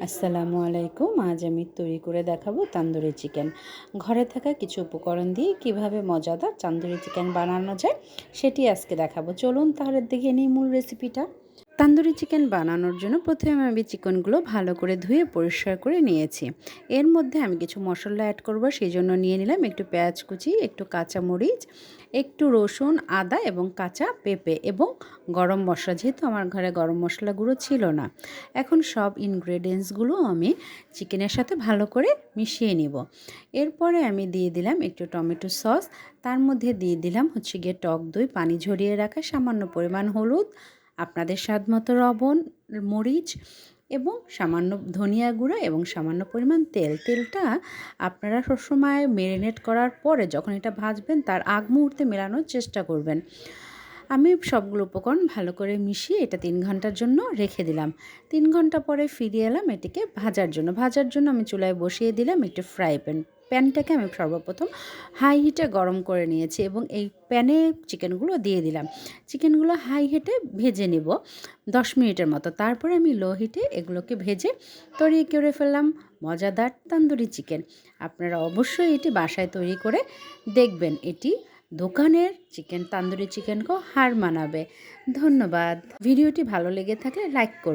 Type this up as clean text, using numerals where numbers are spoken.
আসসালামু আলাইকুম। আজ আমি তৈরি করে দেখাবো তান্দুরি চিকেন। ঘরে থাকা কিছু উপকরণ দিয়ে কিভাবে মজাদার তান্দুরি চিকেন বানানো যায় সেটি আজকে দেখাবো। চলুন তাহলে দেখে নিই মূল রেসিপিটা। তান্দুরি চিকেন বানানোর জন্য প্রথমে আমি চিকেনগুলো ভালো করে ধুয়ে পরিষ্কার করে নিয়েছি। এর মধ্যে আমি কিছু মশলা অ্যাড করব, সেই জন্য নিয়ে নিলাম একটু পেঁয়াজ কুচি, একটু কাঁচামরিচ, একটু রসুন, আদা এবং কাঁচা পেঁপে এবং গরম মশলা, যেহেতু আমার ঘরে গরম মশলা গুঁড়ো ছিল না। এখন সব ইনগ্রেডিয়েন্টসগুলো আমি চিকেনের সাথে ভালো করে মিশিয়ে নিব। এরপরে আমি দিয়ে দিলাম একটু টমেটো সস, তার মধ্যে দিয়ে দিলাম গিয়ে টক দই, পানি ঝরিয়ে রাখা, সামান্য পরিমাণ হলুদ, আপনাদের স্বাদমতো লবণ, মরিচ এবং সামান্য ধনিয়া গুঁড়া এবং সামান্য পরিমাণ তেল। তেলটা আপনারা সবসময় ম্যারিনেট করার পরে যখন এটা ভাজবেন তার আগ মুহূর্তে মেলানোর চেষ্টা করবেন। আমি সবগুলো উপকরণ ভালো করে মিশিয়ে এটা 3 ঘন্টার জন্য রেখে দিলাম। 3 ঘন্টা পরে ফিরে এলাম এটিকে ভাজার জন্য। ভাজার জন্য আমি চুলায় বসিয়ে দিলাম একটি ফ্রাই প্যান। প্যানটাকে আমি সর্বপ্রথম হাই হিটে গরম করে নিয়েছি এবং এই প্যানে চিকেনগুলো দিয়ে দিলাম। চিকেনগুলো হাই হিটে ভেজে নেব 10 মিনিটের মতো। তারপরে আমি লো হিটে এগুলোকে ভেজে তৈরি করে ফেললাম মজাদার তান্দুরি চিকেন। আপনারা অবশ্যই এটি বাসায় তৈরি করে দেখবেন। এটি দোকানের চিকেন, তান্দুরি চিকেনকেও হার মানাবে। ধন্যবাদ। ভিডিওটি ভালো লেগে থাকলে লাইক করবেন।